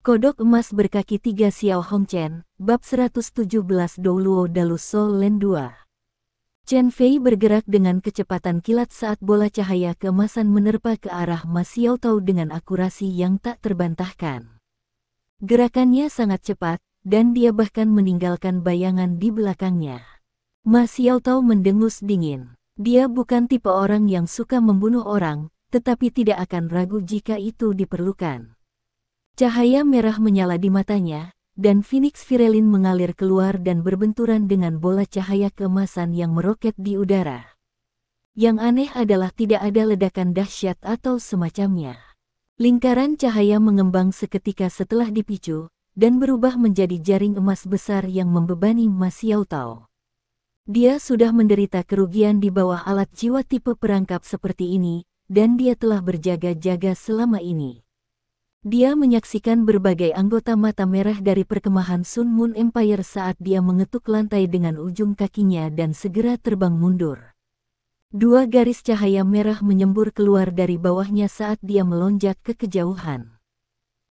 Kodok emas berkaki 3 Xiao Hongchen, bab 117 Douluo Dalus Sol Len 2. Chen Fei bergerak dengan kecepatan kilat saat bola cahaya keemasan menerpa ke arah Ma Xiaotao dengan akurasi yang tak terbantahkan. Gerakannya sangat cepat, dan dia bahkan meninggalkan bayangan di belakangnya. Ma Xiaotao mendengus dingin. Dia bukan tipe orang yang suka membunuh orang, tetapi tidak akan ragu jika itu diperlukan. Cahaya merah menyala di matanya, dan Phoenix Virelin mengalir keluar dan berbenturan dengan bola cahaya keemasan yang meroket di udara. Yang aneh adalah tidak ada ledakan dahsyat atau semacamnya. Lingkaran cahaya mengembang seketika setelah dipicu, dan berubah menjadi jaring emas besar yang membebani Ma Xiaotao. Dia sudah menderita kerugian di bawah alat jiwa tipe perangkap seperti ini, dan dia telah berjaga-jaga selama ini. Dia menyaksikan berbagai anggota mata merah dari perkemahan Sun Moon Empire saat dia mengetuk lantai dengan ujung kakinya dan segera terbang mundur. Dua garis cahaya merah menyembur keluar dari bawahnya saat dia melonjak ke kejauhan.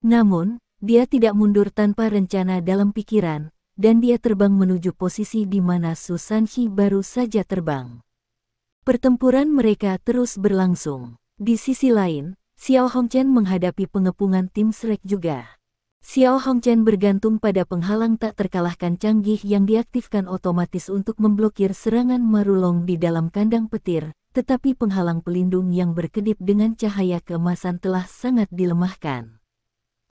Namun, dia tidak mundur tanpa rencana dalam pikiran, dan dia terbang menuju posisi di mana Su Sanxi baru saja terbang. Pertempuran mereka terus berlangsung. Di sisi lain, Xiao Hongchen menghadapi pengepungan tim Shrek juga. Xiao Hongchen bergantung pada penghalang tak terkalahkan canggih yang diaktifkan otomatis untuk memblokir serangan Marulong di dalam kandang petir, tetapi penghalang pelindung yang berkedip dengan cahaya keemasan telah sangat dilemahkan.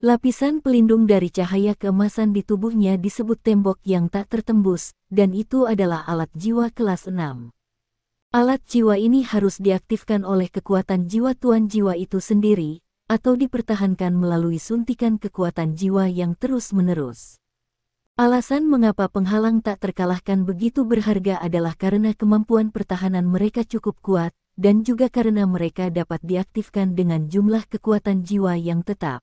Lapisan pelindung dari cahaya keemasan di tubuhnya disebut tembok yang tak tertembus, dan itu adalah alat jiwa kelas 6. Alat jiwa ini harus diaktifkan oleh kekuatan jiwa tuan jiwa itu sendiri, atau dipertahankan melalui suntikan kekuatan jiwa yang terus-menerus. Alasan mengapa penghalang tak terkalahkan begitu berharga adalah karena kemampuan pertahanan mereka cukup kuat, dan juga karena mereka dapat diaktifkan dengan jumlah kekuatan jiwa yang tetap.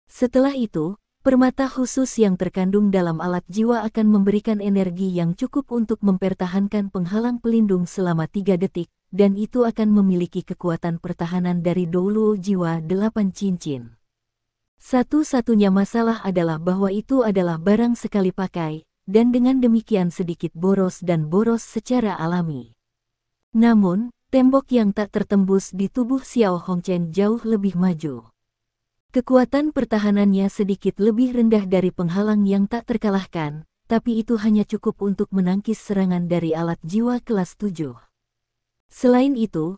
Setelah itu, permata khusus yang terkandung dalam alat jiwa akan memberikan energi yang cukup untuk mempertahankan penghalang pelindung selama 3 detik, dan itu akan memiliki kekuatan pertahanan dari Douluo jiwa 8 cincin. Satu-satunya masalah adalah bahwa itu adalah barang sekali pakai, dan dengan demikian sedikit boros dan boros secara alami. Namun, tembok yang tak tertembus di tubuh Xiao Hongchen jauh lebih maju. Kekuatan pertahanannya sedikit lebih rendah dari penghalang yang tak terkalahkan, tapi itu hanya cukup untuk menangkis serangan dari alat jiwa kelas 7. Selain itu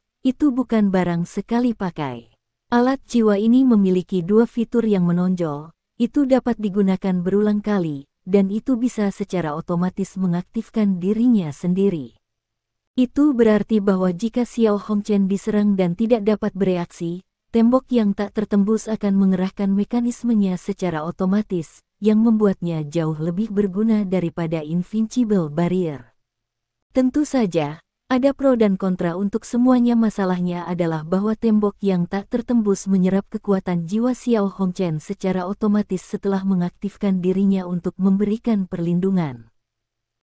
bukan barang sekali pakai. Alat jiwa ini memiliki 2 fitur yang menonjol, itu dapat digunakan berulang kali, dan itu bisa secara otomatis mengaktifkan dirinya sendiri. Itu berarti bahwa jika Xiao Hongchen diserang dan tidak dapat bereaksi, tembok yang tak tertembus akan mengerahkan mekanismenya secara otomatis, yang membuatnya jauh lebih berguna daripada Invincible Barrier. Tentu saja, ada pro dan kontra untuk semuanya. Masalahnya adalah bahwa tembok yang tak tertembus menyerap kekuatan jiwa Xiao Hongchen secara otomatis setelah mengaktifkan dirinya untuk memberikan perlindungan.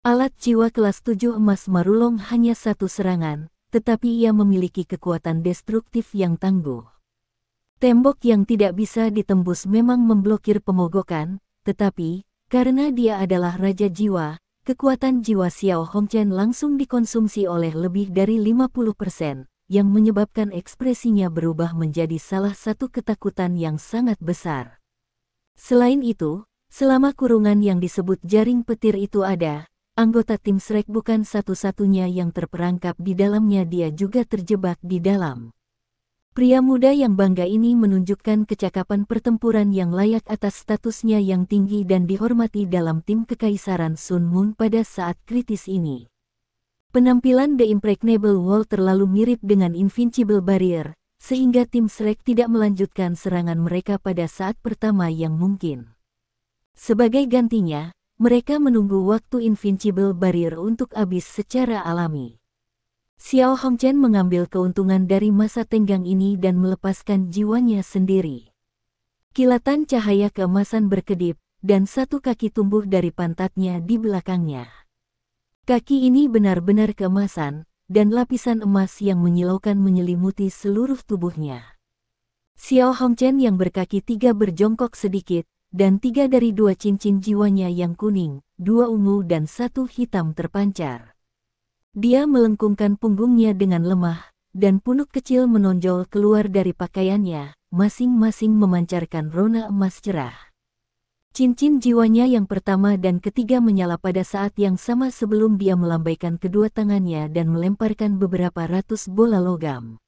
Alat jiwa kelas 7 emas Marulong hanya satu serangan, tetapi ia memiliki kekuatan destruktif yang tangguh. Tembok yang tidak bisa ditembus memang memblokir pemogokan, tetapi, karena dia adalah Raja Jiwa, kekuatan jiwa Xiao Hongchen langsung dikonsumsi oleh lebih dari 50%, yang menyebabkan ekspresinya berubah menjadi salah satu ketakutan yang sangat besar. Selain itu, selama kurungan yang disebut jaring petir itu ada, anggota tim Shrek bukan satu-satunya yang terperangkap di dalamnya, dia juga terjebak di dalam. Pria muda yang bangga ini menunjukkan kecakapan pertempuran yang layak atas statusnya yang tinggi dan dihormati dalam tim Kekaisaran Sun Moon pada saat kritis ini. Penampilan The Impregnable Wall terlalu mirip dengan Invincible Barrier, sehingga tim Shrek tidak melanjutkan serangan mereka pada saat pertama yang mungkin. Sebagai gantinya, mereka menunggu waktu Invincible Barrier untuk habis secara alami. Xiao Hongchen mengambil keuntungan dari masa tenggang ini dan melepaskan jiwanya sendiri. Kilatan cahaya keemasan berkedip, dan satu kaki tumbuh dari pantatnya di belakangnya. Kaki ini benar-benar keemasan, dan lapisan emas yang menyilaukan menyelimuti seluruh tubuhnya. Xiao Hongchen yang berkaki 3 berjongkok sedikit, dan 3 dari 2 cincin jiwanya yang kuning, 2 ungu dan 1 hitam terpancar. Dia melengkungkan punggungnya dengan lemah, dan punuk kecil menonjol keluar dari pakaiannya, masing-masing memancarkan rona emas cerah. Cincin jiwanya yang pertama dan ketiga menyala pada saat yang sama sebelum dia melambaikan kedua tangannya dan melemparkan beberapa ratus bola logam.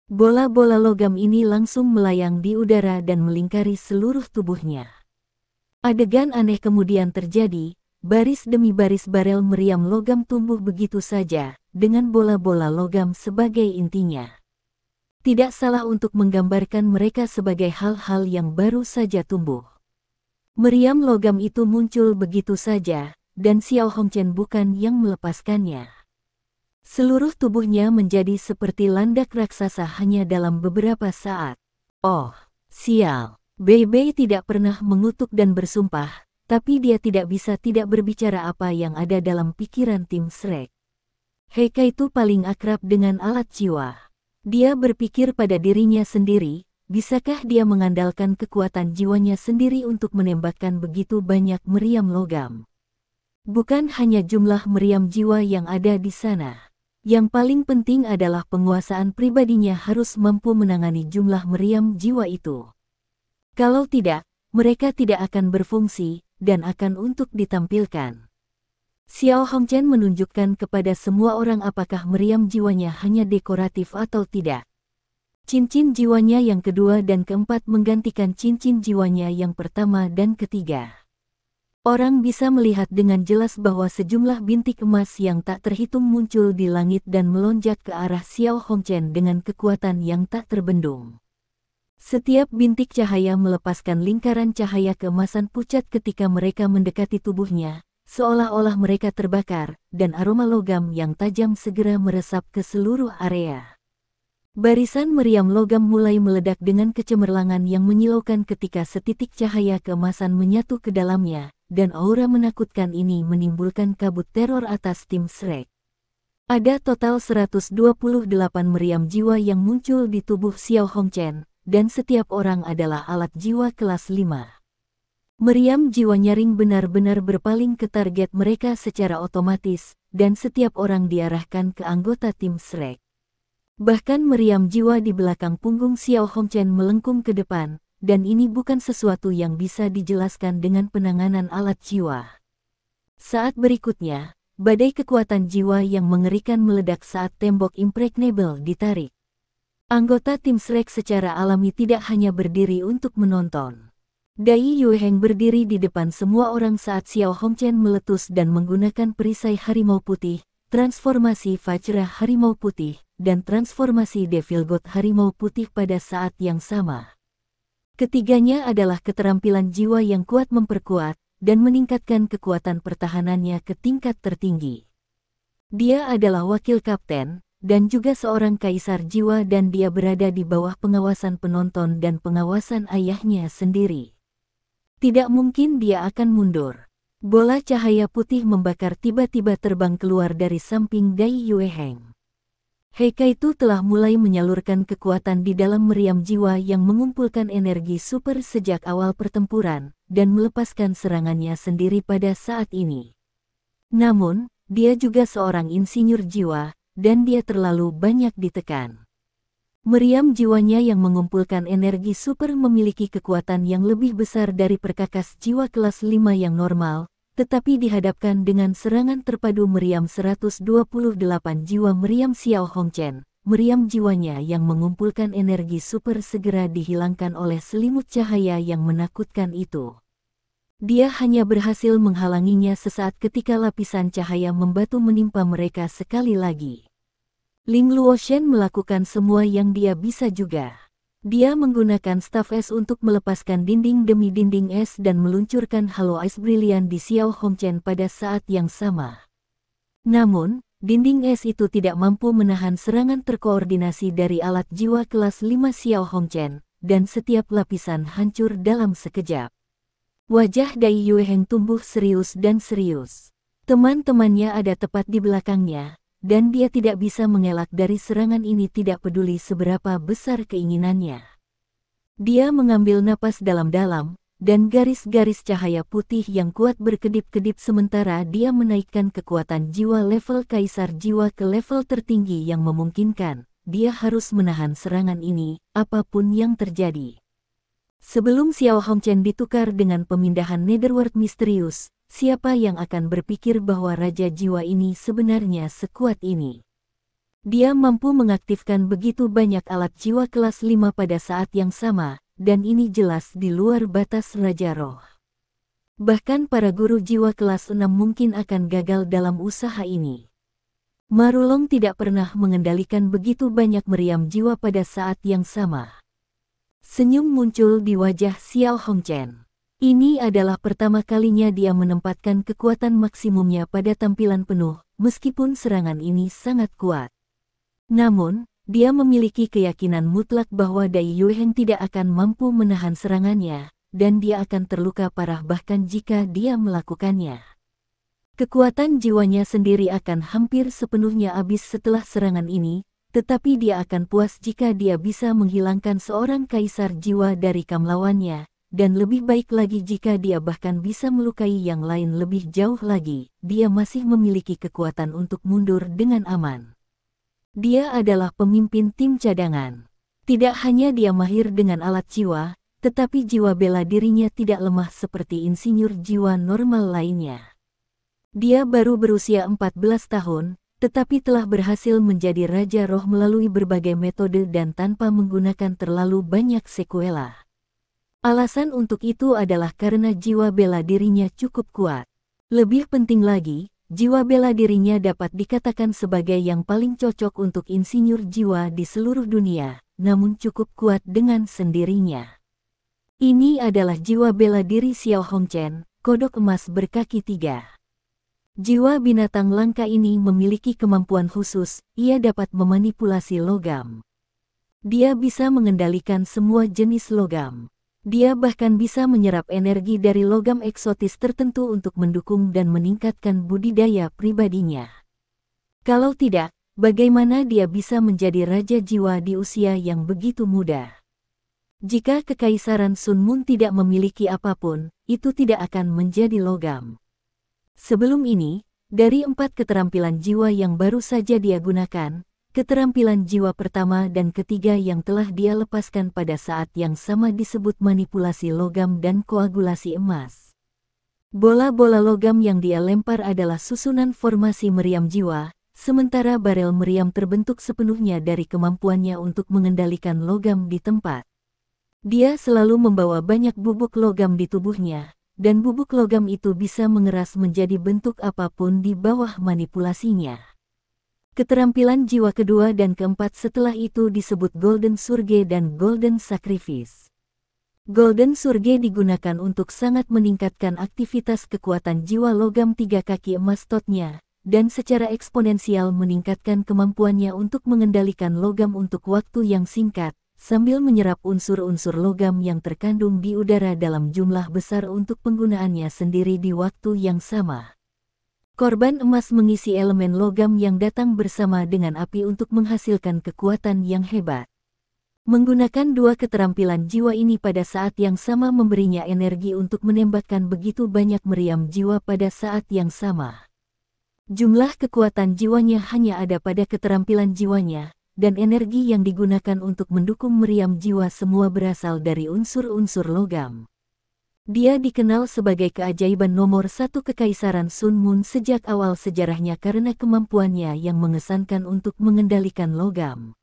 Bola-bola logam ini langsung melayang di udara dan melingkari seluruh tubuhnya. Adegan aneh kemudian terjadi, baris demi baris barel meriam logam tumbuh begitu saja, dengan bola-bola logam sebagai intinya. Tidak salah untuk menggambarkan mereka sebagai hal-hal yang baru saja tumbuh. Meriam logam itu muncul begitu saja, dan Xiao Hongchen bukan yang melepaskannya. Seluruh tubuhnya menjadi seperti landak raksasa hanya dalam beberapa saat. Oh, sial. Bei Bei tidak pernah mengutuk dan bersumpah, tapi dia tidak bisa tidak berbicara apa yang ada dalam pikiran tim Shrek. Heika itu paling akrab dengan alat jiwa. Dia berpikir pada dirinya sendiri, bisakah dia mengandalkan kekuatan jiwanya sendiri untuk menembakkan begitu banyak meriam logam? Bukan hanya jumlah meriam jiwa yang ada di sana. Yang paling penting adalah penguasaan pribadinya harus mampu menangani jumlah meriam jiwa itu. Kalau tidak, mereka tidak akan berfungsi, dan akan untuk ditampilkan. Xiao Hongchen menunjukkan kepada semua orang apakah meriam jiwanya hanya dekoratif atau tidak. Cincin jiwanya yang kedua dan keempat menggantikan cincin jiwanya yang pertama dan ketiga. Orang bisa melihat dengan jelas bahwa sejumlah bintik emas yang tak terhitung muncul di langit dan melonjak ke arah Xiao Hongchen dengan kekuatan yang tak terbendung. Setiap bintik cahaya melepaskan lingkaran cahaya keemasan pucat ketika mereka mendekati tubuhnya, seolah-olah mereka terbakar, dan aroma logam yang tajam segera meresap ke seluruh area. Barisan meriam logam mulai meledak dengan kecemerlangan yang menyilaukan ketika setitik cahaya keemasan menyatu ke dalamnya, dan aura menakutkan ini menimbulkan kabut teror atas tim Shrek. Ada total 128 meriam jiwa yang muncul di tubuh Xiao Hongchen, dan setiap orang adalah alat jiwa kelas 5. Meriam jiwa nyaring benar-benar berpaling ke target mereka secara otomatis, dan setiap orang diarahkan ke anggota tim Shrek. Bahkan meriam jiwa di belakang punggung Xiao Hongchen melengkung ke depan, dan ini bukan sesuatu yang bisa dijelaskan dengan penanganan alat jiwa. Saat berikutnya, badai kekuatan jiwa yang mengerikan meledak saat tembok impregnable ditarik. Anggota tim Shrek secara alami tidak hanya berdiri untuk menonton. Dai Yueheng berdiri di depan semua orang saat Xiao Hongchen meletus dan menggunakan perisai harimau putih, transformasi Vajra harimau putih, dan transformasi Devil God harimau putih pada saat yang sama. Ketiganya adalah keterampilan jiwa yang kuat memperkuat dan meningkatkan kekuatan pertahanannya ke tingkat tertinggi. Dia adalah wakil kapten, dan juga seorang kaisar jiwa dan dia berada di bawah pengawasan penonton dan pengawasan ayahnya sendiri. Tidak mungkin dia akan mundur. Bola cahaya putih membakar tiba-tiba terbang keluar dari samping Dai Yueheng. Heika itu telah mulai menyalurkan kekuatan di dalam meriam jiwa yang mengumpulkan energi super sejak awal pertempuran, dan melepaskan serangannya sendiri pada saat ini. Namun, dia juga seorang insinyur jiwa, dan dia terlalu banyak ditekan. Meriam jiwanya yang mengumpulkan energi super memiliki kekuatan yang lebih besar dari perkakas jiwa kelas 5 yang normal, tetapi dihadapkan dengan serangan terpadu meriam 128 jiwa meriam Xiao Hongchen, meriam jiwanya yang mengumpulkan energi super segera dihilangkan oleh selimut cahaya yang menakutkan itu. Dia hanya berhasil menghalanginya sesaat ketika lapisan cahaya membatu menimpa mereka sekali lagi. Ling Luoshen melakukan semua yang dia bisa juga. Dia menggunakan staf es untuk melepaskan dinding demi dinding es dan meluncurkan halo ice brilian di Xiao Hongchen pada saat yang sama. Namun, dinding es itu tidak mampu menahan serangan terkoordinasi dari alat jiwa kelas 5 Xiao Hongchen, dan setiap lapisan hancur dalam sekejap. Wajah Dai Yueheng tumbuh serius dan serius. Teman-temannya ada tepat di belakangnya, dan dia tidak bisa mengelak dari serangan ini tidak peduli seberapa besar keinginannya. Dia mengambil napas dalam-dalam, dan garis-garis cahaya putih yang kuat berkedip-kedip sementara dia menaikkan kekuatan jiwa level kaisar jiwa ke level tertinggi yang memungkinkan dia harus menahan serangan ini, apapun yang terjadi. Sebelum Xiao Hongchen ditukar dengan pemindahan Netherworld misterius, siapa yang akan berpikir bahwa Raja Jiwa ini sebenarnya sekuat ini? Dia mampu mengaktifkan begitu banyak alat jiwa kelas 5 pada saat yang sama, dan ini jelas di luar batas Raja Roh. Bahkan para guru jiwa kelas 6 mungkin akan gagal dalam usaha ini. Marulong tidak pernah mengendalikan begitu banyak meriam jiwa pada saat yang sama. Senyum muncul di wajah Xiao Hongchen. Ini adalah pertama kalinya dia menempatkan kekuatan maksimumnya pada tampilan penuh, meskipun serangan ini sangat kuat. Namun, dia memiliki keyakinan mutlak bahwa Dai Yuheng tidak akan mampu menahan serangannya, dan dia akan terluka parah bahkan jika dia melakukannya. Kekuatan jiwanya sendiri akan hampir sepenuhnya habis setelah serangan ini, tetapi dia akan puas jika dia bisa menghilangkan seorang kaisar jiwa dari kam lawannya, dan lebih baik lagi jika dia bahkan bisa melukai yang lain lebih jauh lagi, dia masih memiliki kekuatan untuk mundur dengan aman. Dia adalah pemimpin tim cadangan. Tidak hanya dia mahir dengan alat jiwa, tetapi jiwa bela dirinya tidak lemah seperti insinyur jiwa normal lainnya. Dia baru berusia 14 tahun, tetapi telah berhasil menjadi Raja Roh melalui berbagai metode dan tanpa menggunakan terlalu banyak sekuela. Alasan untuk itu adalah karena jiwa bela dirinya cukup kuat. Lebih penting lagi, jiwa bela dirinya dapat dikatakan sebagai yang paling cocok untuk insinyur jiwa di seluruh dunia, namun cukup kuat dengan sendirinya. Ini adalah jiwa bela diri Xiao Hongchen, kodok emas berkaki 3. Jiwa binatang langka ini memiliki kemampuan khusus, ia dapat memanipulasi logam. Dia bisa mengendalikan semua jenis logam. Dia bahkan bisa menyerap energi dari logam eksotis tertentu untuk mendukung dan meningkatkan budidaya pribadinya. Kalau tidak, bagaimana dia bisa menjadi Raja Jiwa di usia yang begitu muda? Jika Kekaisaran Sun Moon tidak memiliki apapun, itu tidak akan menjadi logam. Sebelum ini, dari 4 keterampilan jiwa yang baru saja dia gunakan, keterampilan jiwa pertama dan ketiga yang telah dia lepaskan pada saat yang sama disebut manipulasi logam dan koagulasi emas. Bola-bola logam yang dia lempar adalah susunan formasi meriam jiwa, sementara barel meriam terbentuk sepenuhnya dari kemampuannya untuk mengendalikan logam di tempat. Dia selalu membawa banyak bubuk logam di tubuhnya, dan bubuk logam itu bisa mengeras menjadi bentuk apapun di bawah manipulasinya. Keterampilan jiwa kedua dan keempat setelah itu disebut Golden Surge dan Golden Sacrifice. Golden Surge digunakan untuk sangat meningkatkan aktivitas kekuatan jiwa logam 3 kaki emas totnya, dan secara eksponensial meningkatkan kemampuannya untuk mengendalikan logam untuk waktu yang singkat, sambil menyerap unsur-unsur logam yang terkandung di udara dalam jumlah besar untuk penggunaannya sendiri di waktu yang sama. Korban emas mengisi elemen logam yang datang bersama dengan api untuk menghasilkan kekuatan yang hebat. Menggunakan 2 keterampilan jiwa ini pada saat yang sama memberinya energi untuk menembakkan begitu banyak meriam jiwa pada saat yang sama. Jumlah kekuatan jiwanya hanya ada pada keterampilan jiwanya, dan energi yang digunakan untuk mendukung meriam jiwa semua berasal dari unsur-unsur logam. Dia dikenal sebagai keajaiban nomor 1 Kekaisaran Sun Moon sejak awal sejarahnya karena kemampuannya yang mengesankan untuk mengendalikan logam.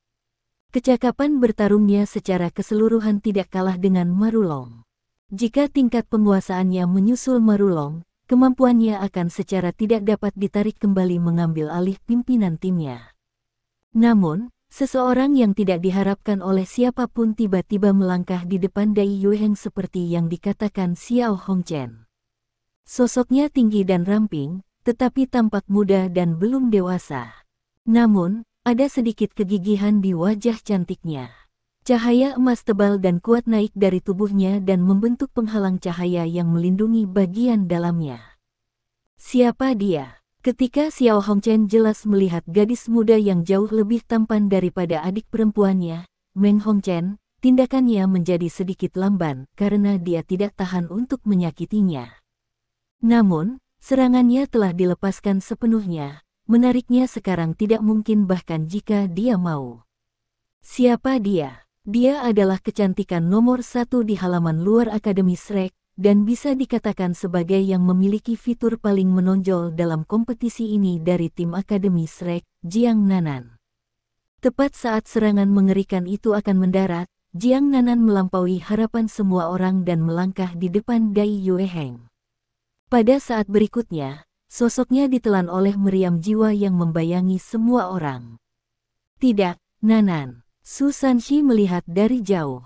Kecakapan bertarungnya secara keseluruhan tidak kalah dengan Marulong. Jika tingkat penguasaannya menyusul Marulong, kemampuannya akan secara tidak dapat ditarik kembali mengambil alih pimpinan timnya. Namun, seseorang yang tidak diharapkan oleh siapapun tiba-tiba melangkah di depan Dai Yuheng seperti yang dikatakan Xiao Hongchen. Sosoknya tinggi dan ramping, tetapi tampak muda dan belum dewasa. Namun, ada sedikit kegigihan di wajah cantiknya. Cahaya emas tebal dan kuat naik dari tubuhnya dan membentuk penghalang cahaya yang melindungi bagian dalamnya. Siapa dia? Ketika Xiao Hongchen jelas melihat gadis muda yang jauh lebih tampan daripada adik perempuannya, Meng Hongchen, tindakannya menjadi sedikit lamban karena dia tidak tahan untuk menyakitinya. Namun, serangannya telah dilepaskan sepenuhnya, menariknya sekarang tidak mungkin bahkan jika dia mau. Siapa dia? Dia adalah kecantikan nomor 1 di halaman luar Akademi Shrek, dan bisa dikatakan sebagai yang memiliki fitur paling menonjol dalam kompetisi ini dari tim Akademi Shrek, Jiang Nanan. Tepat saat serangan mengerikan itu akan mendarat, Jiang Nanan melampaui harapan semua orang dan melangkah di depan Dai Yueheng. Pada saat berikutnya, sosoknya ditelan oleh meriam jiwa yang membayangi semua orang. Tidak, Nanan. Su Sanxi melihat dari jauh.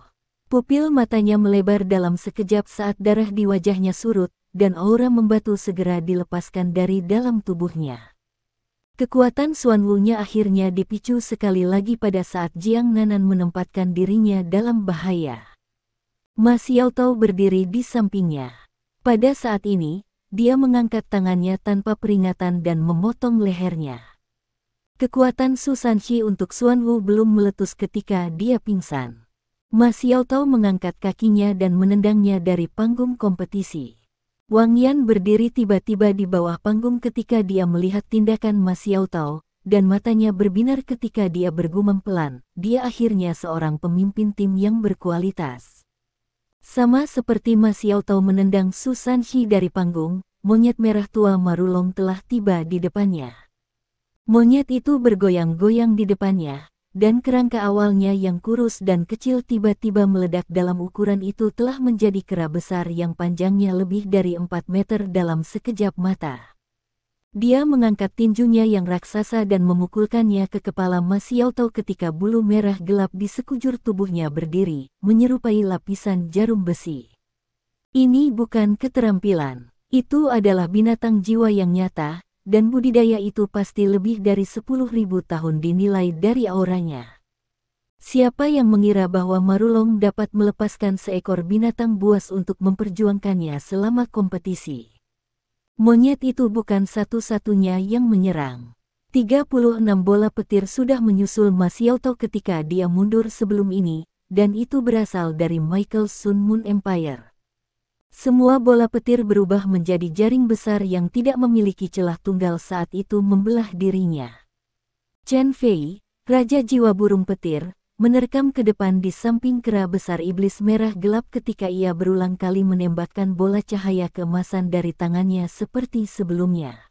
Pupil matanya melebar dalam sekejap saat darah di wajahnya surut, dan aura membatu segera dilepaskan dari dalam tubuhnya. Kekuatan Xuan Wu-nya akhirnya dipicu sekali lagi pada saat Jiang Nanan menempatkan dirinya dalam bahaya. Ma Xiaotao berdiri di sampingnya. Pada saat ini, dia mengangkat tangannya tanpa peringatan dan memotong lehernya. Kekuatan Su Sanxi untuk Xuan Wu belum meletus ketika dia pingsan. Ma Xiaotao mengangkat kakinya dan menendangnya dari panggung kompetisi. Wang Yan berdiri tiba-tiba di bawah panggung ketika dia melihat tindakan Ma Xiaotao, dan matanya berbinar ketika dia bergumam pelan, dia akhirnya seorang pemimpin tim yang berkualitas. Sama seperti Ma Xiaotao menendang Su Sanxi dari panggung, monyet merah tua Marulong telah tiba di depannya. Monyet itu bergoyang-goyang di depannya, dan kerangka awalnya yang kurus dan kecil tiba-tiba meledak dalam ukuran itu telah menjadi kera besar yang panjangnya lebih dari 4 meter dalam sekejap mata. Dia mengangkat tinjunya yang raksasa dan memukulkannya ke kepala Ma Xiaotao ketika bulu merah gelap di sekujur tubuhnya berdiri, menyerupai lapisan jarum besi. Ini bukan keterampilan, itu adalah binatang jiwa yang nyata, dan budidaya itu pasti lebih dari 10.000 tahun dinilai dari auranya. Siapa yang mengira bahwa Marulong dapat melepaskan seekor binatang buas untuk memperjuangkannya selama kompetisi? Monyet itu bukan satu-satunya yang menyerang. 36 bola petir sudah menyusul Ma Xiaotao ketika dia mundur sebelum ini, dan itu berasal dari Michael Sun Moon Empire. Semua bola petir berubah menjadi jaring besar yang tidak memiliki celah tunggal saat itu membelah dirinya. Chen Fei, Raja Jiwa Burung Petir, menerkam ke depan di samping kera besar iblis merah gelap ketika ia berulang kali menembakkan bola cahaya keemasan dari tangannya seperti sebelumnya.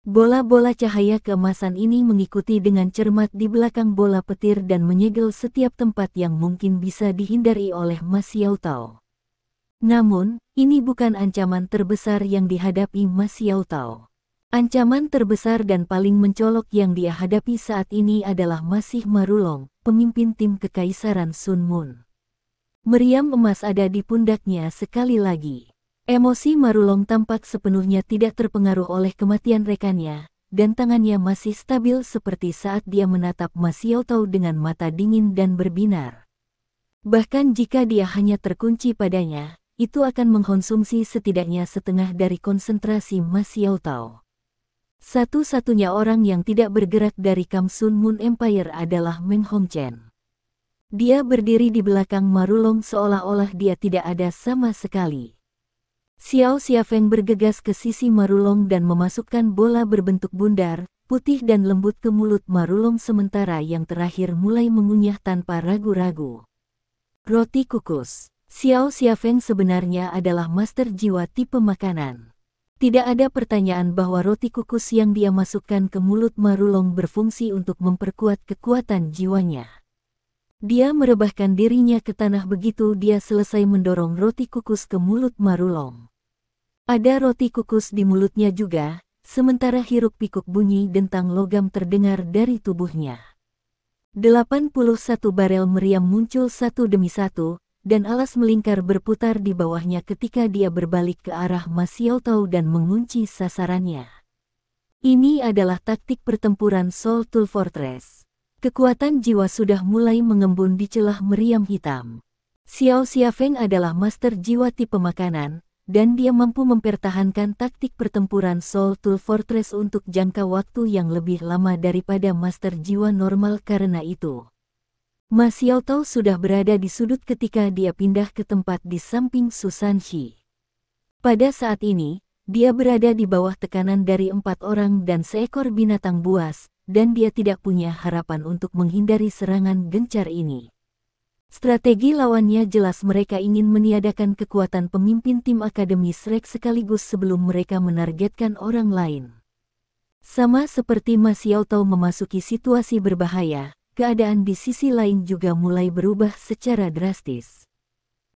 Bola-bola cahaya keemasan ini mengikuti dengan cermat di belakang bola petir dan menyegel setiap tempat yang mungkin bisa dihindari oleh Ma Xiaotao. Namun, ini bukan ancaman terbesar yang dihadapi Ma Xiaotao. Ancaman terbesar dan paling mencolok yang dia hadapi saat ini adalah masih Marulong, pemimpin tim Kekaisaran Sun Moon. Meriam emas ada di pundaknya sekali lagi. Emosi Marulong tampak sepenuhnya tidak terpengaruh oleh kematian rekannya, dan tangannya masih stabil seperti saat dia menatap Ma Xiaotao dengan mata dingin dan berbinar. Bahkan jika dia hanya terkunci padanya, itu akan mengkonsumsi setidaknya setengah dari konsentrasi Ma Xiaotao. Satu-satunya orang yang tidak bergerak dari Kam Sun Moon Empire adalah Meng Hongchen. Dia berdiri di belakang Marulong seolah-olah dia tidak ada sama sekali. Xiao Xiafeng bergegas ke sisi Marulong dan memasukkan bola berbentuk bundar, putih dan lembut ke mulut Marulong sementara yang terakhir mulai mengunyah tanpa ragu-ragu. Roti kukus. Xiao Xiafeng sebenarnya adalah master jiwa tipe makanan. Tidak ada pertanyaan bahwa roti kukus yang dia masukkan ke mulut Marulong berfungsi untuk memperkuat kekuatan jiwanya. Dia merebahkan dirinya ke tanah begitu dia selesai mendorong roti kukus ke mulut Marulong. Ada roti kukus di mulutnya juga, sementara hiruk-pikuk bunyi dentang logam terdengar dari tubuhnya. 81 barel meriam muncul satu demi satu, dan alas melingkar berputar di bawahnya ketika dia berbalik ke arah Ma Xiaotao dan mengunci sasarannya. Ini adalah taktik pertempuran Soul Fortress. Kekuatan jiwa sudah mulai mengembun di celah meriam hitam. Xiao Xiafeng adalah master jiwa tipe makanan, dan dia mampu mempertahankan taktik pertempuran Soul Fortress untuk jangka waktu yang lebih lama daripada master jiwa normal karena itu. Ma Xiaotao sudah berada di sudut ketika dia pindah ke tempat di samping Su Sanxi. Pada saat ini, dia berada di bawah tekanan dari 4 orang dan seekor binatang buas, dan dia tidak punya harapan untuk menghindari serangan gencar ini. Strategi lawannya jelas mereka ingin meniadakan kekuatan pemimpin tim Akademi Shrek sekaligus sebelum mereka menargetkan orang lain. Sama seperti Ma Xiaotao memasuki situasi berbahaya, keadaan di sisi lain juga mulai berubah secara drastis.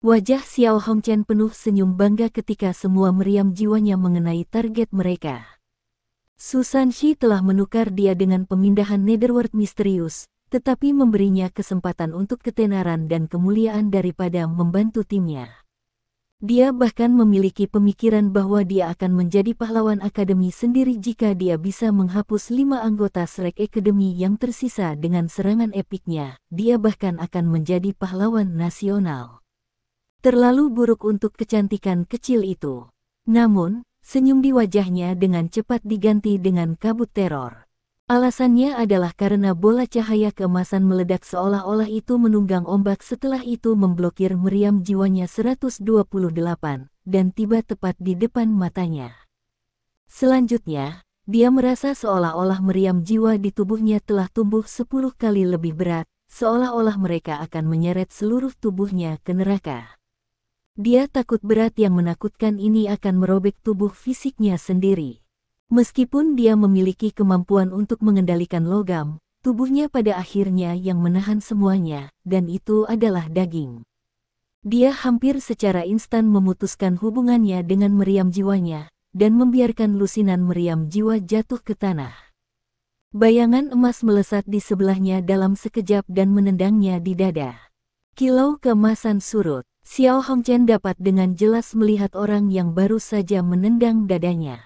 Wajah Xiao Hongchen penuh senyum bangga ketika semua meriam jiwanya mengenai target mereka. Su Sanxi telah menukar dia dengan pemindahan Netherworld misterius, tetapi memberinya kesempatan untuk ketenaran dan kemuliaan daripada membantu timnya. Dia bahkan memiliki pemikiran bahwa dia akan menjadi pahlawan akademi sendiri jika dia bisa menghapus 5 anggota Shrek Academy yang tersisa dengan serangan epiknya. Dia bahkan akan menjadi pahlawan nasional. Terlalu buruk untuk kecantikan kecil itu. Namun, senyum di wajahnya dengan cepat diganti dengan kabut teror. Alasannya adalah karena bola cahaya keemasan meledak seolah-olah itu menunggang ombak setelah itu memblokir meriam jiwanya 128, dan tiba tepat di depan matanya. Selanjutnya, dia merasa seolah-olah meriam jiwa di tubuhnya telah tumbuh 10 kali lebih berat, seolah-olah mereka akan menyeret seluruh tubuhnya ke neraka. Dia takut berat yang menakutkan ini akan merobek tubuh fisiknya sendiri. Meskipun dia memiliki kemampuan untuk mengendalikan logam, tubuhnya pada akhirnya yang menahan semuanya, dan itu adalah daging. Dia hampir secara instan memutuskan hubungannya dengan meriam jiwanya, dan membiarkan lusinan meriam jiwa jatuh ke tanah. Bayangan emas melesat di sebelahnya dalam sekejap dan menendangnya di dada. Kilau keemasan surut, Xiao Hongchen dapat dengan jelas melihat orang yang baru saja menendang dadanya.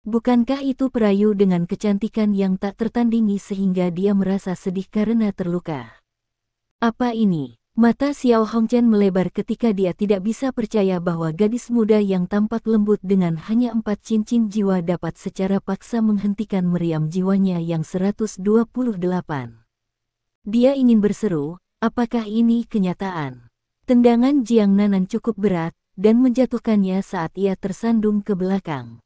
Bukankah itu perayu dengan kecantikan yang tak tertandingi sehingga dia merasa sedih karena terluka? Apa ini? Mata Xiao Hongchen melebar ketika dia tidak bisa percaya bahwa gadis muda yang tampak lembut dengan hanya 4 cincin jiwa dapat secara paksa menghentikan meriam jiwanya yang 128. Dia ingin berseru, apakah ini kenyataan? Tendangan Jiang Nanan cukup berat, dan menjatuhkannya saat ia tersandung ke belakang.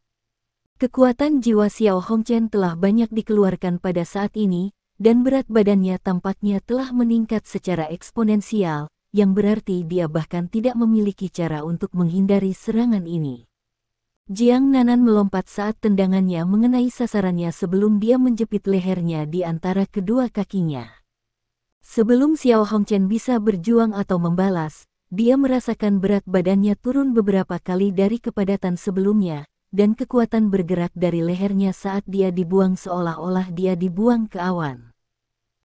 Kekuatan jiwa Xiao Hongchen telah banyak dikeluarkan pada saat ini, dan berat badannya tampaknya telah meningkat secara eksponensial, yang berarti dia bahkan tidak memiliki cara untuk menghindari serangan ini. Jiang Nanan melompat saat tendangannya mengenai sasarannya sebelum dia menjepit lehernya di antara kedua kakinya. Sebelum Xiao Hongchen bisa berjuang atau membalas, dia merasakan berat badannya turun beberapa kali dari kepadatan sebelumnya, dan kekuatan bergerak dari lehernya saat dia dibuang seolah-olah dia dibuang ke awan.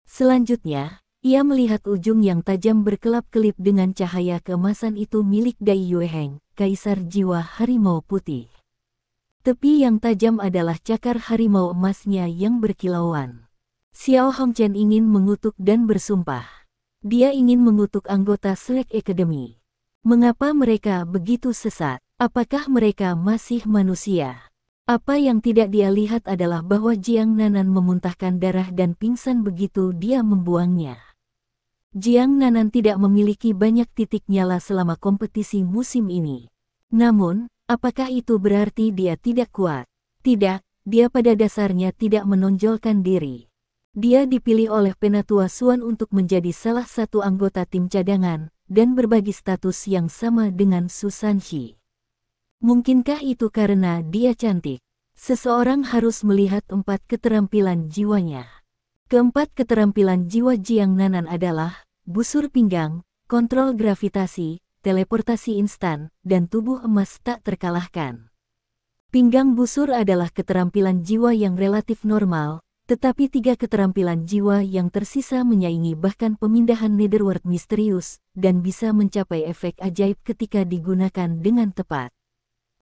Selanjutnya, ia melihat ujung yang tajam berkelap-kelip dengan cahaya keemasan itu milik Dai Yueheng, kaisar jiwa harimau putih. Tepi yang tajam adalah cakar harimau emasnya yang berkilauan. Xiao Hongchen ingin mengutuk dan bersumpah. Dia ingin mengutuk anggota Shrek Academy. Mengapa mereka begitu sesat? Apakah mereka masih manusia? Apa yang tidak dia lihat adalah bahwa Jiang Nanan memuntahkan darah dan pingsan begitu dia membuangnya. Jiang Nanan tidak memiliki banyak titik nyala selama kompetisi musim ini. Namun, apakah itu berarti dia tidak kuat? Tidak, dia pada dasarnya tidak menonjolkan diri. Dia dipilih oleh Penatua Xuan untuk menjadi salah satu anggota tim cadangan, dan berbagi status yang sama dengan Su Sanxi. Mungkinkah itu karena dia cantik? Seseorang harus melihat 4 keterampilan jiwanya. Keempat keterampilan jiwa Jiang Nanan adalah busur pinggang, kontrol gravitasi, teleportasi instan, dan tubuh emas tak terkalahkan. Pinggang busur adalah keterampilan jiwa yang relatif normal, tetapi 3 keterampilan jiwa yang tersisa menyaingi bahkan pemindahan Netherworld misterius, dan bisa mencapai efek ajaib ketika digunakan dengan tepat.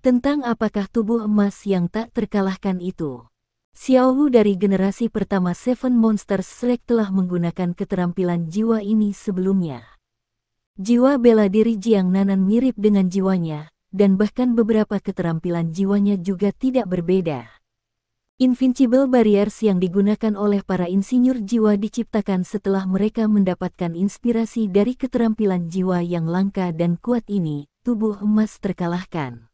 Tentang apakah tubuh emas yang tak terkalahkan itu? Xiao Wu dari generasi pertama Seven Monsters Shrek telah menggunakan keterampilan jiwa ini sebelumnya. Jiwa bela diri Jiang Nanan mirip dengan jiwanya, dan bahkan beberapa keterampilan jiwanya juga tidak berbeda. Invincible Barriers yang digunakan oleh para insinyur jiwa diciptakan setelah mereka mendapatkan inspirasi dari keterampilan jiwa yang langka dan kuat ini. Tubuh emas terkalahkan.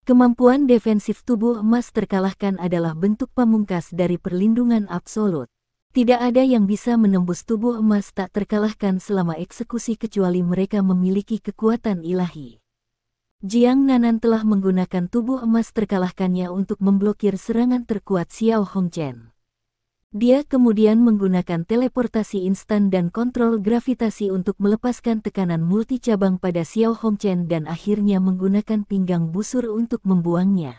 Kemampuan defensif tubuh emas terkalahkan adalah bentuk pamungkas dari perlindungan absolut. Tidak ada yang bisa menembus tubuh emas tak terkalahkan selama eksekusi kecuali mereka memiliki kekuatan ilahi. Jiang Nanan telah menggunakan tubuh emas terkalahkannya untuk memblokir serangan terkuat Xiao Hongchen. Dia kemudian menggunakan teleportasi instan dan kontrol gravitasi untuk melepaskan tekanan multi-cabang pada Xiao Hongchen dan akhirnya menggunakan pinggang busur untuk membuangnya.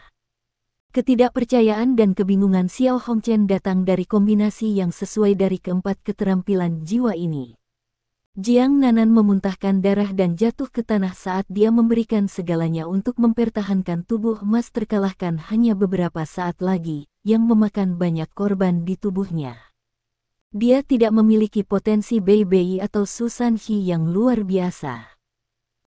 Ketidakpercayaan dan kebingungan Xiao Hongchen datang dari kombinasi yang sesuai dari keempat keterampilan jiwa ini. Jiang Nanan memuntahkan darah dan jatuh ke tanah saat dia memberikan segalanya untuk mempertahankan tubuh emas terkalahkan hanya beberapa saat lagi, yang memakan banyak korban di tubuhnya. Dia tidak memiliki potensi Bei Bei atau Su Sanhi yang luar biasa.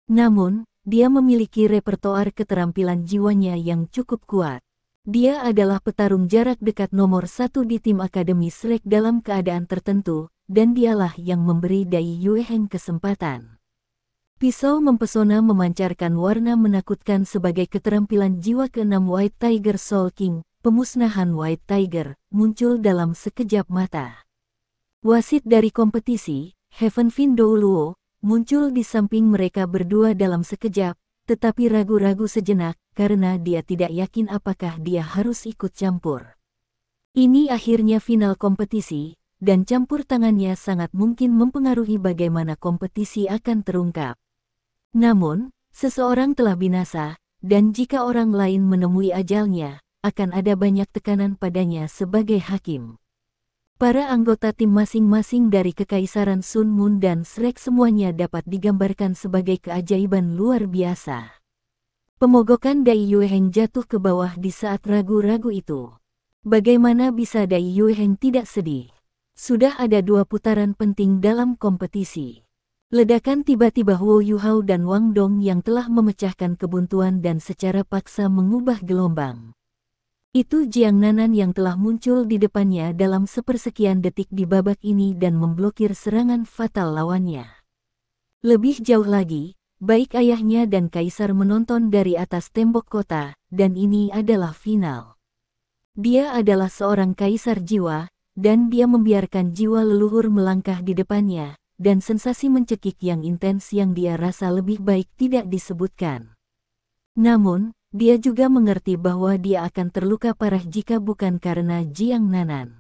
Namun, dia memiliki repertoar keterampilan jiwanya yang cukup kuat. Dia adalah petarung jarak dekat nomor 1 di tim Akademi Shrek dalam keadaan tertentu, dan dialah yang memberi Dai Yueheng kesempatan. Pisau mempesona memancarkan warna menakutkan sebagai keterampilan jiwa ke-6 White Tiger Soul King, pemusnahan White Tiger, muncul dalam sekejap mata. Wasit dari kompetisi, Heaven Fin Douluo, muncul di samping mereka berdua dalam sekejap, tetapi ragu-ragu sejenak, karena dia tidak yakin apakah dia harus ikut campur. Ini akhirnya final kompetisi, dan campur tangannya sangat mungkin mempengaruhi bagaimana kompetisi akan terungkap. Namun, seseorang telah binasa, dan jika orang lain menemui ajalnya, akan ada banyak tekanan padanya sebagai hakim. Para anggota tim masing-masing dari Kekaisaran Sun Moon dan Shrek semuanya dapat digambarkan sebagai keajaiban luar biasa. Pemogokan Dai Yueheng jatuh ke bawah di saat ragu-ragu itu. Bagaimana bisa Dai Yueheng tidak sedih? Sudah ada 2 putaran penting dalam kompetisi. Ledakan tiba-tiba Wu Yuhao dan Wang Dong yang telah memecahkan kebuntuan dan secara paksa mengubah gelombang. Itu Jiang Nanan yang telah muncul di depannya dalam sepersekian detik di babak ini dan memblokir serangan fatal lawannya. Lebih jauh lagi, baik ayahnya dan kaisar menonton dari atas tembok kota, dan ini adalah final. Dia adalah seorang kaisar jiwa, dan dia membiarkan jiwa leluhur melangkah di depannya, dan sensasi mencekik yang intens yang dia rasa lebih baik tidak disebutkan. Namun, dia juga mengerti bahwa dia akan terluka parah jika bukan karena Jiang Nanan.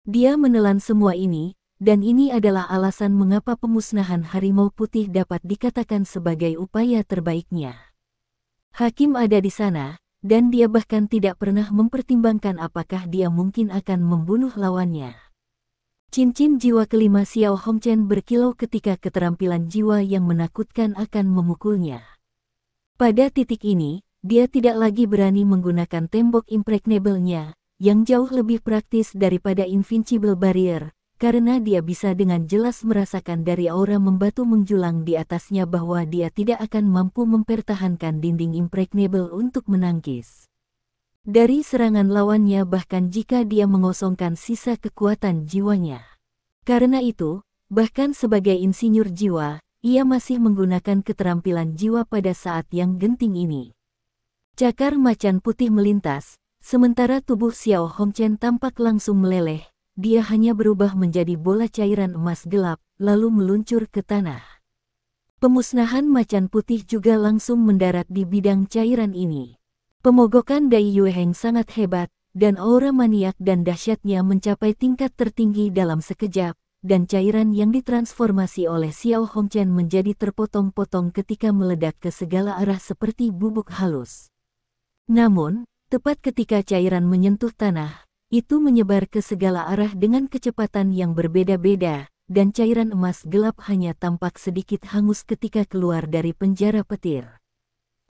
Dia menelan semua ini, dan ini adalah alasan mengapa pemusnahan harimau putih dapat dikatakan sebagai upaya terbaiknya. Hakim ada di sana, dan dia bahkan tidak pernah mempertimbangkan apakah dia mungkin akan membunuh lawannya. Cincin jiwa kelima Xiao Hongchen berkilau ketika keterampilan jiwa yang menakutkan akan memukulnya. Pada titik ini, dia tidak lagi berani menggunakan tembok impregnable-nya, yang jauh lebih praktis daripada Invincible Barrier, karena dia bisa dengan jelas merasakan dari aura membatu menjulang di atasnya bahwa dia tidak akan mampu mempertahankan dinding impregnable untuk menangkis dari serangan lawannya bahkan jika dia mengosongkan sisa kekuatan jiwanya. Karena itu, bahkan sebagai insinyur jiwa, ia masih menggunakan keterampilan jiwa pada saat yang genting ini. Cakar macan putih melintas, sementara tubuh Xiao Hongchen tampak langsung meleleh. Dia hanya berubah menjadi bola cairan emas gelap, lalu meluncur ke tanah. Pemusnahan macan putih juga langsung mendarat di bidang cairan ini. Pemogokan Dai Yueheng sangat hebat, dan aura maniak dan dahsyatnya mencapai tingkat tertinggi dalam sekejap, dan cairan yang ditransformasi oleh Xiao Hongchen menjadi terpotong-potong ketika meledak ke segala arah seperti bubuk halus. Namun, tepat ketika cairan menyentuh tanah, itu menyebar ke segala arah dengan kecepatan yang berbeda-beda, dan cairan emas gelap hanya tampak sedikit hangus ketika keluar dari penjara petir.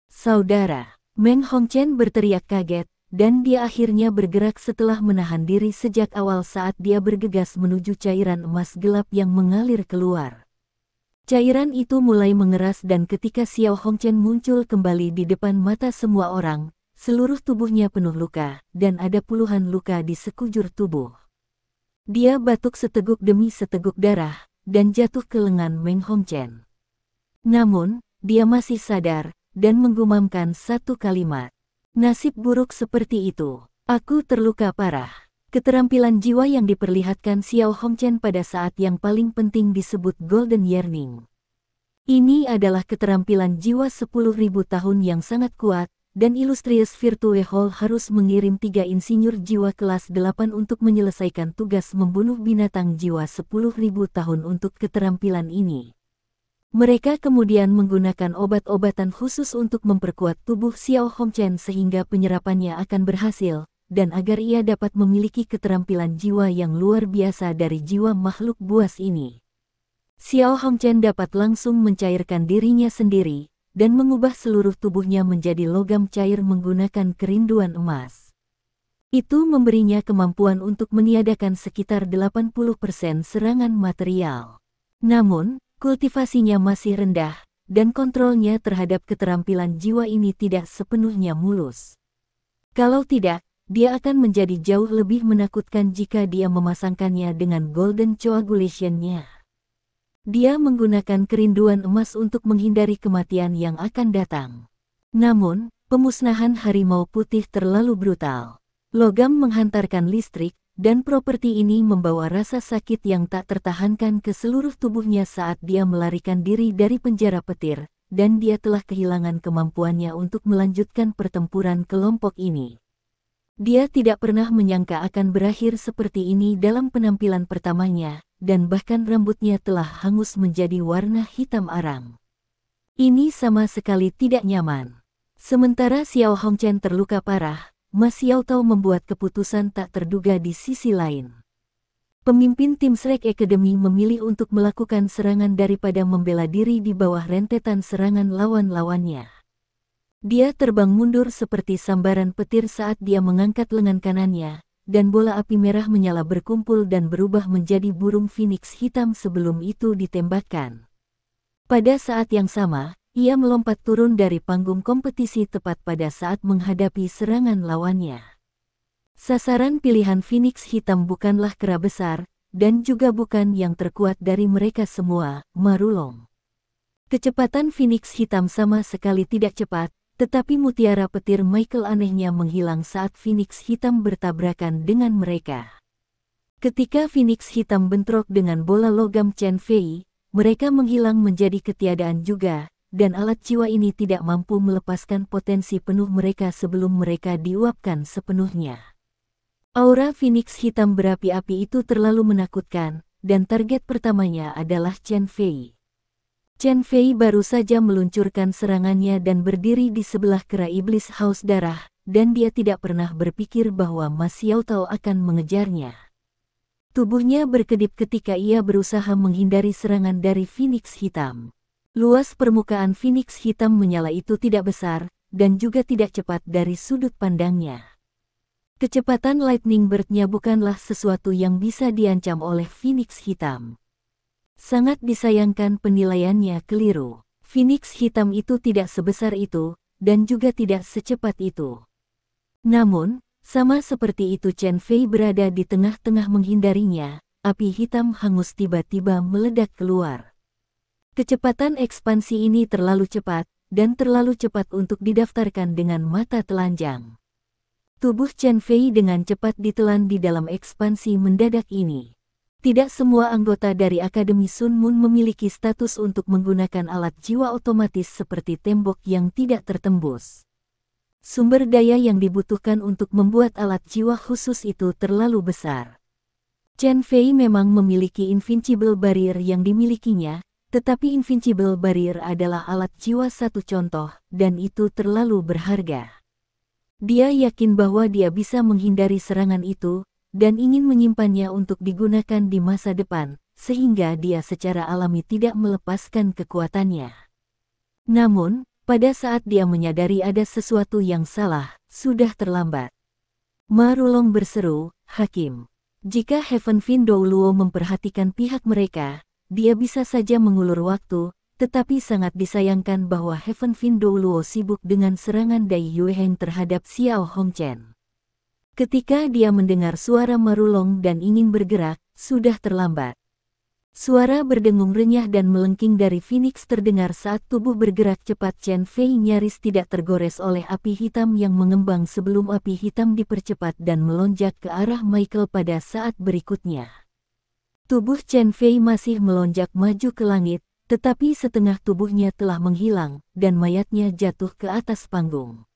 Saudara, Meng Hongchen berteriak kaget, dan dia akhirnya bergerak setelah menahan diri sejak awal saat dia bergegas menuju cairan emas gelap yang mengalir keluar. Cairan itu mulai mengeras dan ketika Xiao Hongchen muncul kembali di depan mata semua orang, seluruh tubuhnya penuh luka, dan ada puluhan luka di sekujur tubuh. Dia batuk seteguk demi seteguk darah, dan jatuh ke lengan Meng Hongchen. Namun, dia masih sadar, dan menggumamkan satu kalimat. Nasib buruk seperti itu. Aku terluka parah. Keterampilan jiwa yang diperlihatkan Xiao Hongchen pada saat yang paling penting disebut Golden Yearning. Ini adalah keterampilan jiwa 10.000 tahun yang sangat kuat, dan Illustrious Virtue Hall harus mengirim 3 insinyur jiwa kelas 8 untuk menyelesaikan tugas membunuh binatang jiwa 10.000 tahun untuk keterampilan ini. Mereka kemudian menggunakan obat-obatan khusus untuk memperkuat tubuh Xiao Hongchen sehingga penyerapannya akan berhasil, dan agar ia dapat memiliki keterampilan jiwa yang luar biasa dari jiwa makhluk buas ini. Xiao Hongchen dapat langsung mencairkan dirinya sendiri, dan mengubah seluruh tubuhnya menjadi logam cair menggunakan kerinduan emas. Itu memberinya kemampuan untuk meniadakan sekitar 80% serangan material. Namun, kultivasinya masih rendah, dan kontrolnya terhadap keterampilan jiwa ini tidak sepenuhnya mulus. Kalau tidak, dia akan menjadi jauh lebih menakutkan jika dia memasangkannya dengan Golden Coagulation-nya. Dia menggunakan kerinduan emas untuk menghindari kematian yang akan datang. Namun, pemusnahan harimau putih terlalu brutal. Logam menghantarkan listrik, dan properti ini membawa rasa sakit yang tak tertahankan ke seluruh tubuhnya saat dia melarikan diri dari penjara petir, dan dia telah kehilangan kemampuannya untuk melanjutkan pertempuran kelompok ini. Dia tidak pernah menyangka akan berakhir seperti ini dalam penampilan pertamanya, dan bahkan rambutnya telah hangus menjadi warna hitam arang. Ini sama sekali tidak nyaman. Sementara Xiao Hongchen terluka parah, Ma Xiaotao membuat keputusan tak terduga di sisi lain. Pemimpin tim Shrek Academy memilih untuk melakukan serangan daripada membela diri di bawah rentetan serangan lawan-lawannya. Dia terbang mundur seperti sambaran petir saat dia mengangkat lengan kanannya, dan bola api merah menyala berkumpul dan berubah menjadi burung phoenix hitam sebelum itu ditembakkan. Pada saat yang sama, ia melompat turun dari panggung kompetisi tepat pada saat menghadapi serangan lawannya. Sasaran pilihan phoenix hitam bukanlah kera besar, dan juga bukan yang terkuat dari mereka semua, Ma Rulong. Kecepatan phoenix hitam sama sekali tidak cepat, tetapi mutiara petir Michael anehnya menghilang saat phoenix hitam bertabrakan dengan mereka. Ketika phoenix hitam bentrok dengan bola logam Chen Fei, mereka menghilang menjadi ketiadaan juga, dan alat jiwa ini tidak mampu melepaskan potensi penuh mereka sebelum mereka diuapkan sepenuhnya. Aura phoenix hitam berapi-api itu terlalu menakutkan, dan target pertamanya adalah Chen Fei. Chen Fei baru saja meluncurkan serangannya dan berdiri di sebelah kera iblis haus darah, dan dia tidak pernah berpikir bahwa Ma Xiaotao akan mengejarnya. Tubuhnya berkedip ketika ia berusaha menghindari serangan dari phoenix hitam. Luas permukaan phoenix hitam menyala itu tidak besar, dan juga tidak cepat dari sudut pandangnya. Kecepatan lightning bird-nya bukanlah sesuatu yang bisa diancam oleh phoenix hitam. Sangat disayangkan penilaiannya keliru. Phoenix hitam itu tidak sebesar itu, dan juga tidak secepat itu. Namun, sama seperti itu Chen Fei berada di tengah-tengah menghindarinya, api hitam hangus tiba-tiba meledak keluar. Kecepatan ekspansi ini terlalu cepat, dan terlalu cepat untuk didaftarkan dengan mata telanjang. Tubuh Chen Fei dengan cepat ditelan di dalam ekspansi mendadak ini. Tidak semua anggota dari Akademi Sun Moon memiliki status untuk menggunakan alat jiwa otomatis seperti tembok yang tidak tertembus. Sumber daya yang dibutuhkan untuk membuat alat jiwa khusus itu terlalu besar. Chen Fei memang memiliki Invincible Barrier yang dimilikinya, tetapi Invincible Barrier adalah alat jiwa satu contoh, dan itu terlalu berharga. Dia yakin bahwa dia bisa menghindari serangan itu, dan ingin menyimpannya untuk digunakan di masa depan, sehingga dia secara alami tidak melepaskan kekuatannya. Namun, pada saat dia menyadari ada sesuatu yang salah, sudah terlambat. Ma Rulong berseru, "Hakim, jika Heaven Fin Douluo memperhatikan pihak mereka, dia bisa saja mengulur waktu, tetapi sangat disayangkan bahwa Heaven Fin Douluo sibuk dengan serangan Dai Yueheng terhadap Xiao Hongchen. Ketika dia mendengar suara Marulong dan ingin bergerak, sudah terlambat. Suara berdengung renyah dan melengking dari Phoenix terdengar saat tubuh bergerak cepat. Chen Fei nyaris tidak tergores oleh api hitam yang mengembang sebelum api hitam dipercepat dan melonjak ke arah Michael pada saat berikutnya. Tubuh Chen Fei masih melonjak maju ke langit, tetapi setengah tubuhnya telah menghilang, dan mayatnya jatuh ke atas panggung.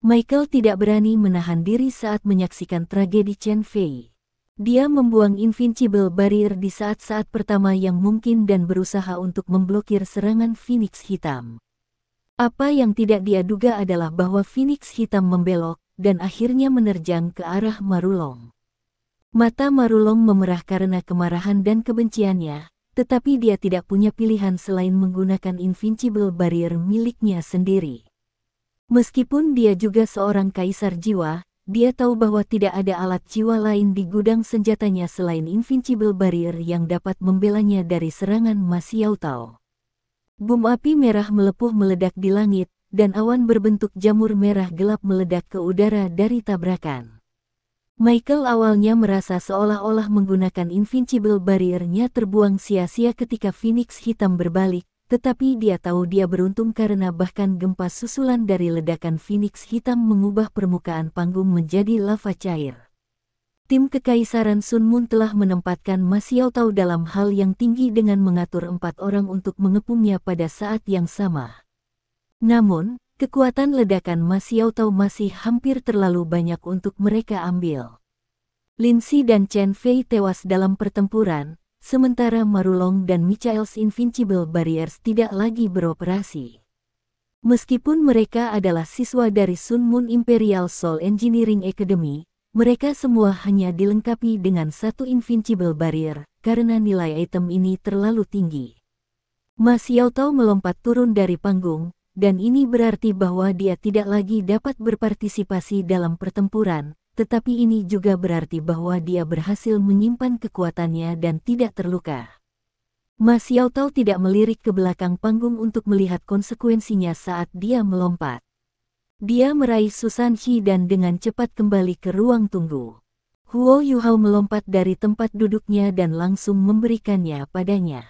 Michael tidak berani menahan diri saat menyaksikan tragedi Chen Fei. Dia membuang Invincible Barrier di saat-saat pertama yang mungkin dan berusaha untuk memblokir serangan Phoenix Hitam. Apa yang tidak dia duga adalah bahwa Phoenix Hitam membelok, dan akhirnya menerjang ke arah Marulong. Mata Marulong memerah karena kemarahan dan kebenciannya, tetapi dia tidak punya pilihan selain menggunakan Invincible Barrier miliknya sendiri. Meskipun dia juga seorang kaisar jiwa, dia tahu bahwa tidak ada alat jiwa lain di gudang senjatanya selain Invincible Barrier yang dapat membelanya dari serangan Ma Xiaotao. Bom api merah melepuh meledak di langit, dan awan berbentuk jamur merah gelap meledak ke udara dari tabrakan. Michael awalnya merasa seolah-olah menggunakan Invincible Barrier-nya terbuang sia-sia ketika Phoenix Hitam berbalik, tetapi dia tahu dia beruntung karena bahkan gempa susulan dari ledakan Phoenix Hitam mengubah permukaan panggung menjadi lava cair. Tim Kekaisaran Sun Moon telah menempatkan Ma Xiaotao dalam hal yang tinggi dengan mengatur 4 orang untuk mengepungnya pada saat yang sama. Namun, kekuatan ledakan Ma Xiaotao masih hampir terlalu banyak untuk mereka ambil. Lin Si dan Chen Fei tewas dalam pertempuran, sementara Marulong dan Michael's Invincible Barriers tidak lagi beroperasi. Meskipun mereka adalah siswa dari Sun Moon Imperial Soul Engineering Academy, mereka semua hanya dilengkapi dengan satu Invincible Barrier, karena nilai item ini terlalu tinggi. Ma Xiaotao melompat turun dari panggung, dan ini berarti bahwa dia tidak lagi dapat berpartisipasi dalam pertempuran, tetapi ini juga berarti bahwa dia berhasil menyimpan kekuatannya dan tidak terluka. Ma Xiaotao tidak melirik ke belakang panggung untuk melihat konsekuensinya saat dia melompat. Dia meraih Susan Shi dan dengan cepat kembali ke ruang tunggu. Huo Yuhao melompat dari tempat duduknya dan langsung memberikannya padanya.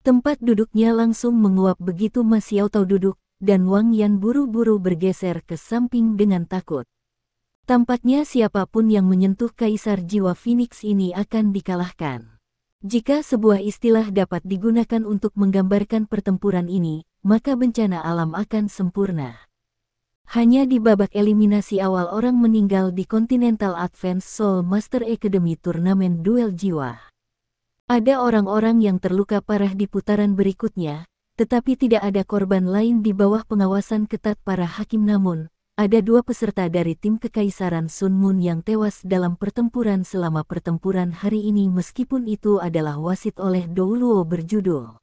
Tempat duduknya langsung menguap begitu Ma Xiaotao duduk, dan Wang Yan buru-buru bergeser ke samping dengan takut. Tampaknya siapapun yang menyentuh Kaisar Jiwa Phoenix ini akan dikalahkan. Jika sebuah istilah dapat digunakan untuk menggambarkan pertempuran ini, maka bencana alam akan sempurna. Hanya di babak eliminasi awal orang meninggal di Continental Advanced Soul Master Academy turnamen duel jiwa. Ada orang-orang yang terluka parah di putaran berikutnya, tetapi tidak ada korban lain di bawah pengawasan ketat para hakim. Namun, ada 2 peserta dari tim Kekaisaran Sun Moon yang tewas dalam pertempuran selama pertempuran hari ini meskipun itu adalah wasit oleh Douluo berjudul.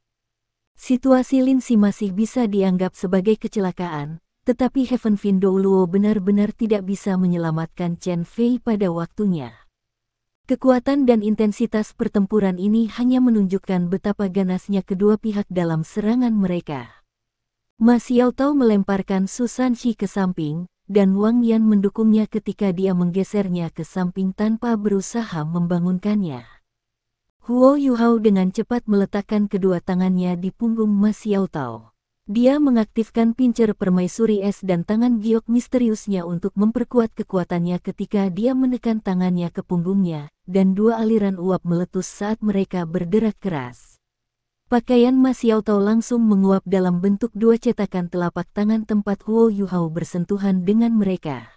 Situasi Lin Si masih bisa dianggap sebagai kecelakaan, tetapi Heaven Fin Douluo benar-benar tidak bisa menyelamatkan Chen Fei pada waktunya. Kekuatan dan intensitas pertempuran ini hanya menunjukkan betapa ganasnya kedua pihak dalam serangan mereka. Ma Xiaotao melemparkan Susan Shi ke samping, dan Wang Yan mendukungnya ketika dia menggesernya ke samping tanpa berusaha membangunkannya. Huo Yuhao dengan cepat meletakkan kedua tangannya di punggung Ma Xiaotao. Dia mengaktifkan pincer permaisuri es dan tangan giok misteriusnya untuk memperkuat kekuatannya ketika dia menekan tangannya ke punggungnya, dan 2 aliran uap meletus saat mereka berderak keras. Pakaian Ma Xiaotao langsung menguap dalam bentuk 2 cetakan telapak tangan tempat Huo Yuhao bersentuhan dengan mereka.